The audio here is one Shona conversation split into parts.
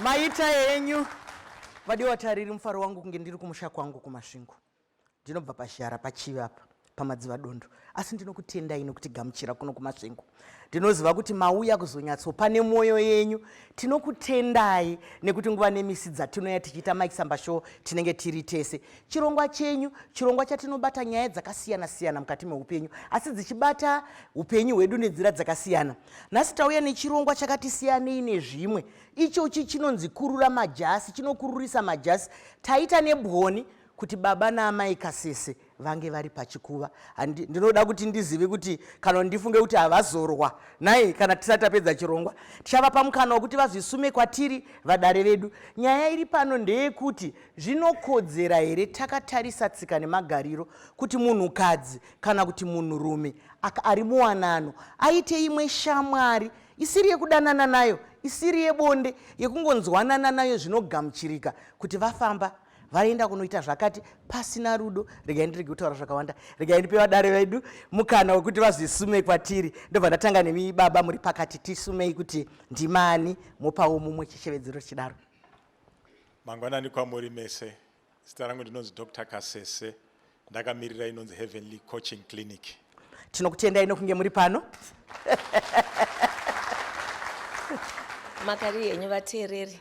Maita yenyu vadiwa tariri mufaro wangu kunge ndiri kumusha kwangu kumasvingo. Ndinobva pashara pachivapa pamadziva dondo. Asi ndinokutendai nokuti gamuchira kuno kumasvingo. Ndinoziva kuti mauya kuzonyatsopa nemwoyo yenyu. Tinokutendai nekuti nguva nemisi dzatinoya tichiita Mai Chisamba show tinenge tiri tese. Chirongwa chenyu, chirongwa chatinobata nyaya dzakasiyana siyana mukati meupenyu, asi dzichibata upenyu hwedu nenzira dzakasiyana. Nhasi tauya nechirongwa chakatisiyanei nezvimwe. Ichochi chinonzi kurura majasi, chinokururisa majasi. Taita nebwoni kuti baba naamai Kasese vange vari pachikuva. Ndinoda kuti ndizive kuti kana ndifunge kuti havazorwa nai kana tisati tapedza chirongwa tichavapa mukana wekuti vazvisume kwatiri vadare vedu. Nyaya iri pano ndeyekuti zvinokodzera here takatarisa tsika nemagariro kuti munhukadzi kana kuti munhurume ari muwanano aite imwe shamwari isiri yekudanana nayo, isiri yebonde, yekungonzwanana nayo zvinogamuchirika kuti vafamba vaenda kunoita zvakati pasina rudo. Regai ndirege kutaura zvakawanda, regai ndipe vadare vedu mukana wekuti vazvisume kwatiri. Ndobva ndatanga nemi baba muri pakati, tisumei kuti ndimani, mopawo mumwe chishevedzero chidaro. Mangwanani kwamuri mese. Zita rangu ndinonzi Dr. Kasese. Ndakamirira inonzi Heavenly Coaching Clinic. Tinokutendai nokunge muri pano. Makari yenyu vateereri.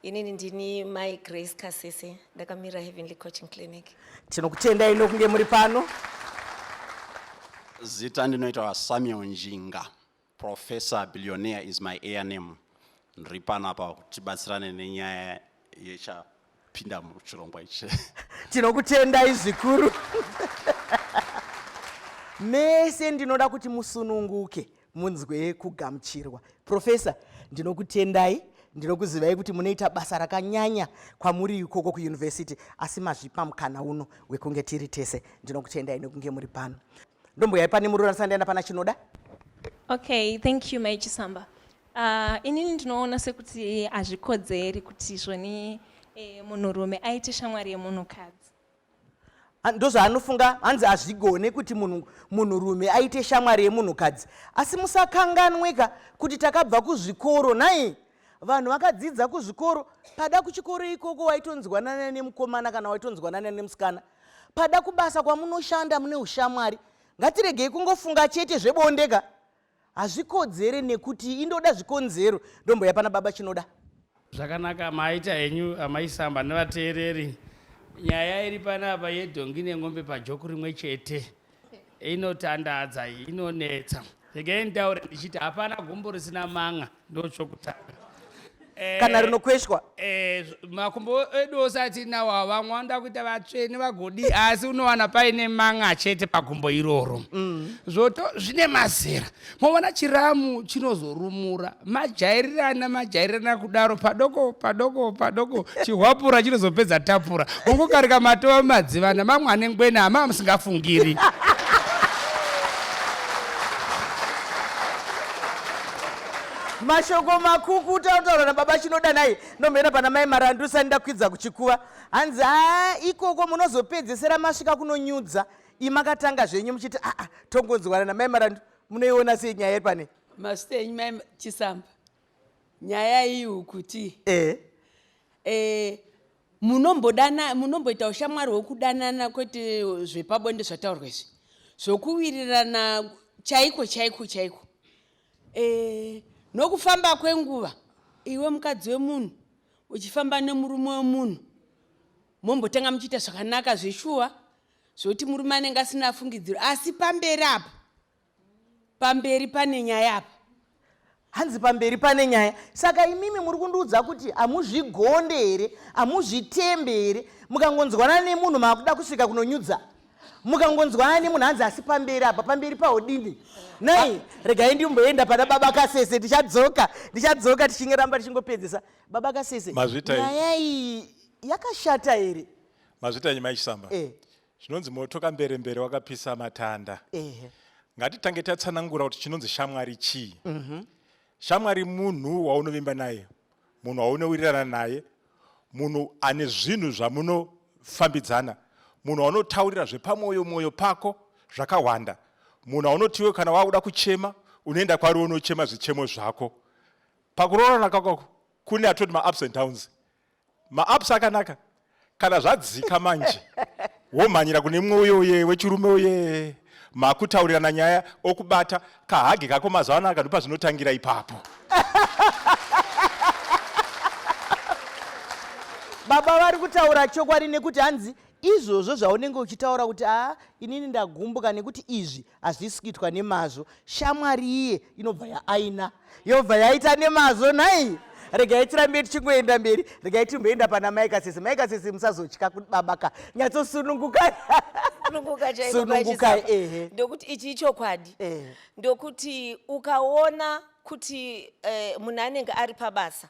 Inini ndini Mai Grace Kasese, ndakamira Heavenly Coaching Clinic. Tinokutendai nokunge muri pano. Zita ndinoitwa Samuel Njinga. Professor Billionaire is my air name. Ndiri pano apa tibatsirane nenyaya yechapinda muchirongwa ichi. Tinokutendai zvikuru. Mese ndinoda kuti musununguke munzwe kugamuchirwa. Professor, ndinokutendai. Ndinokuzivai kuti munoita basa rakanyanya kwamuri ikoko kuuniversity, asi mazvipa mukana uno wekunge tiri tese. Ndinokutendai nokunge muri pano. Ndomboyai pane murora sandaenda pana chinoda? Okay, thank you Mai Chisamba. Inini ndinoona sekuti hazvikodzeri kuti zvoni munhurume aite shamwari yemunhukadzi. Ndozvaanofunga hanzi hazvigone kuti munhurume aite shamwari yemunhukadzi. Asi musakanganweka kuti takabva kuzvikoro nai. Vanhu vakadzidza kuzvikoro, pada kuchikoro ikoko waitonzwanana nemukomana kana waitonzwanana nemusikana. Pada kubasa kwamunoshanda mune ushamwari. Ngatiregei kungofunga chete zvebondeka. Hazvikodzere nekuti indoda zvikonzero. Ndomboya pana baba chinoda. Zvakanaka maita henyu Mai Chisamba nevateereri. Nyaya iri panapa yedhongi nengombe pajoku rimwe chete inotandadza, inonetsa. Regai ndaure ndichiti hapana gumbo risina manga, ndochokutanga. Kana rinokweshwa makumbo edu osati nawo vamwe vanoda kuita vatsvene vagodi, asi unowana paine manga chete pagumbo iroro. Zvoto zvine mazera. Moona chiramu chinozorumura, majairirana kudaro padoko chihwapura chinozopedza tapura. Ungokarika matova madzivana mamwe ane ngwena hama musingafungiri. Mashoko makuku tautaura nababa chinoda naye nomhena pana mai Marandusa ndakwidza kuchikuva. Hanzi ikoko munozopedzesera masvika kunonyudza. Imakatanga zvenyu muchiti tongonzwana namai Marandu. Munoiona sei nyaya iri pane? Master enyu Mai Chisamba. Nyaya iyi ukuti munomboita ushamwari hwekudanana kwete zvepabonde zvataurwa izvi. Zvokuwirirana chaiko. Nokufamba kwenguva, iwe mukadzi wemunhu uchifamba nemurume wemunhu, mombotenga muchiita zvakanaka zveshuwa zvoti murume anenge asina fungidziro, asi pamberi apa, pamberi pane nyaya apa. Hanzi pamberi pane nyaya. Saka imimi muri kundiudza kuti hamuzvigonde here, hamuzvitembe here, mukangonzwanana nemunhu makuda kusvika kunonyudza. Mukangonzwanana nemunhu hanzi asi pamberi apa, pamberi pahodini. Nai, regai ndimboenda pana baba Kasese, ndichadzoka tichingiramba tichingopedzesa. Baba Kasese, nyaya iyi yakashata here? Mazvita enyu Mai Chisamba. Zvinonzi moto kamberembere wakapisa matanda. Ngatitange tatsanangura kuti chinonzi shamwari chii. Shamwari munhu waunovimba naye, munhu waunowirirana naye, munhu ane zvinhu zvamunofambidzana, munhu waunotaurira zvepamwoyo pako zvakawanda, munhu waunotiwe kana wakuda kuchema unoenda kwari unochema zvichemo zvako. Pakuroorana kwako kune atoti ma-ups and downs. Ma-ups akanaka kana zvadzika manje womhanyira kune mumwe uye wechirume uye makutaurirana nyaya okubata kahage kako mazuva anaka ndopa zvinotangira ipapo. Baba vari kutaura chokwadi nekuti hanzi izvozvo zvaunenge uchitaura kuti inini ndagumbuka nekuti izvi hazvisi kuitwa nemazvo. Shamwari iye inobva yaaina yobva yaita nemazvo nhai. Regai tirambe tichingoenda mberi, regai timboenda pana Mai Kasese. Mai Kasese musazotya kuti babaka nyatsosunungukai. Sunungukai ndokuti ichi chokwadi ndokuti ukaona kuti munhu anenge ari pabasa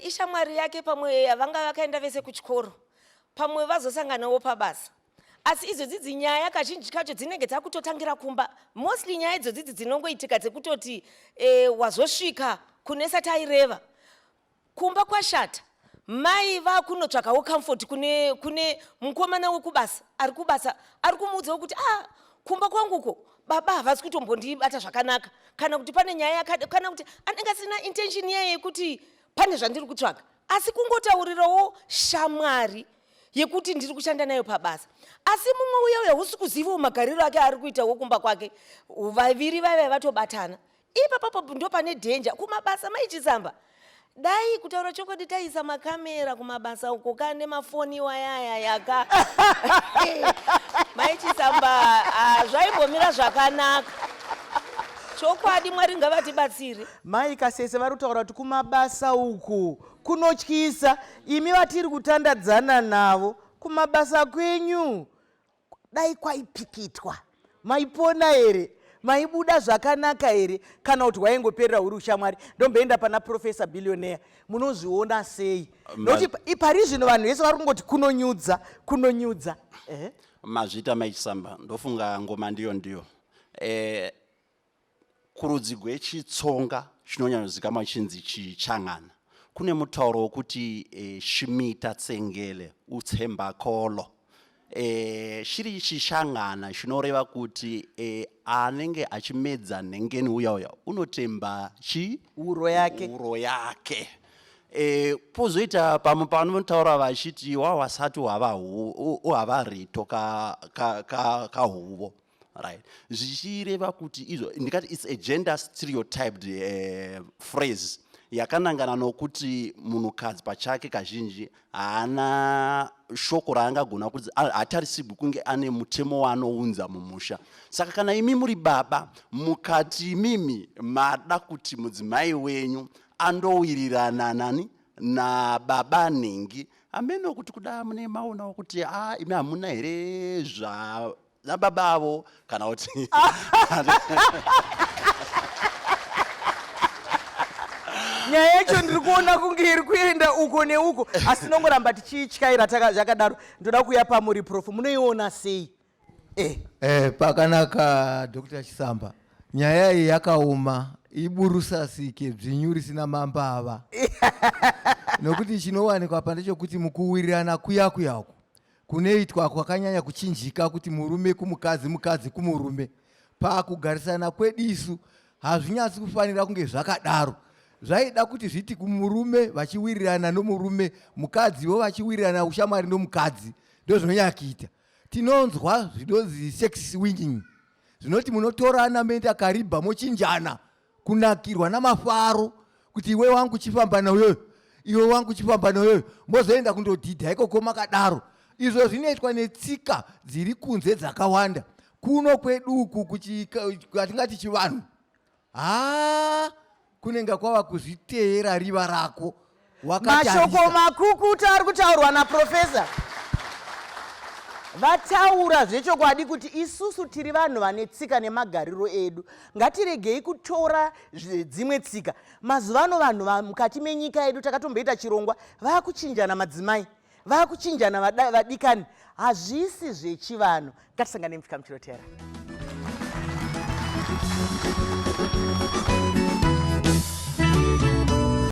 ishamwari yake pamwe vanga vakaenda vese kuchikoro pamwe vazosanganawo pabasa asi idzodzi nyaya kazhinji kacho dzinenge dzakutotangira kumba. Mostly nyaya idzodzi dzinongoitika dzekutoti wazosvika kunesa taireva kumba kwashata mai vakunotsvakawo comfort kune mukomana wekubasa ari kumuudzawo kuti kumba kwanguko baba havasi kutombondibata zvakanaka kana kuti pane nyaya kana kuti anenge asina intention yaye yekuti pane zvandiri kutsvaka asi kungotaurirawo shamwari yekuti ndiri kushanda nayo pabasa. Asi mumwe uya husi kuzivawo magariro ake ari kuitawo kumba kwake vaviri vaive vatobatana ipapapo ndo pane dhenja kumabasa. Mai Chisamba dai kutaura chokwadi taisa makamera kumabasa uko kane mafoni wayaya yaka Mai Chisamba zvaimbomira zvakanaka chokwadi. Mwari ngavatibatsire. Mai Kasese vari kutaura kuti kumabasa uku kunotyisa. Imi vatiri kutandadzana navo kumabasa kwenyu dai kwaipikitwa maipona here, maibuda zvakanaka here, kana kuti waingoperera uri ushamwari. Ndomboenda pana Professor Billionaire, munozviona sei? Nokuti pari zvino vanhu vese vari kungoti kunonyudza. Mazvita Mai Chisamba ndofunga ngoma ndiyo kurudzi gwechitsonga chinonyanyozikamwa chinzi chichang'ana kune mutauro wokuti shimita tsengele utsemba kolo. Shiri chishang'ana chinoreva kuti anenge achimedza nhengeni uya unotemba uro yake. Pozoita pamwe panotaura vachiti wawasati wava rito kahuvo. Right. Zvichireva kuti izvo ndikati it's a gender stereotyped phrase yakanangana nokuti munhukadzi pachake kazhinji haana shoko raangagona kuti hatarisirwi kunge ane mutemo waanounza mumusha. Saka kana imi muri baba mukati mimi mada kuti mudzimai wenyu andowirirana nani nababa nhingi ameno kuti kuda mune maonawo kuti imi hamuna here nababa avo kana kuti nyaya yacho ndiri kuona kunge iri kuenda uko neuko asi nongoramba tichityaira zvakadaro. Ndoda kuya pamuri Prof, munoiona sei? Pakanaka Dr. Chisamba, nyaya iyi yakaoma iburusasike bvinyu risina mambava. Nokuti chinowanikwa pa ndechekuti mukuwirirana kuyaku kunoitwa kwakanyanya kuchinjika kuti murume kumukadzi, mukadzi kumurume. Pakugarisana kwedisu hazvinyatsi kufanira kunge zvakadaro. Zvaida kuti zviti kumurume vachiwirirana nomurume, mukadziwo vachiwirirana ushamwari nomukadzi, ndozvinonyanya kuita. Tinonzwa zvinonzi sex swinging, zvinoti munotorana moenda karibha mochinjana kunakirwa namafaro kuti iwe wangu chifamba nawewe, iwe wangu chifamba nawewe, mozoenda kundodhidha ikoko makadaro. Izvo zvinoitwa netsika dziri kunze dzakawanda. Kuno kweduku kwatingati chivanhu kunenge kwava kuzviteera riva rako mashoko makukuta ari kutaurwa naprofesa. Vataura zvechokwadi kuti isusu tiri vanhu vane tsika nemagariro edu, ngatiregei kutora dzimwe tsika. Mazuvano vanhu mukati menyika yedu takatomboita chirongwa vakuchinjana madzimai, vakuchinjana vadikani, hazvisi zvechivanhu. Ngatisangane muchikamu chinotevera.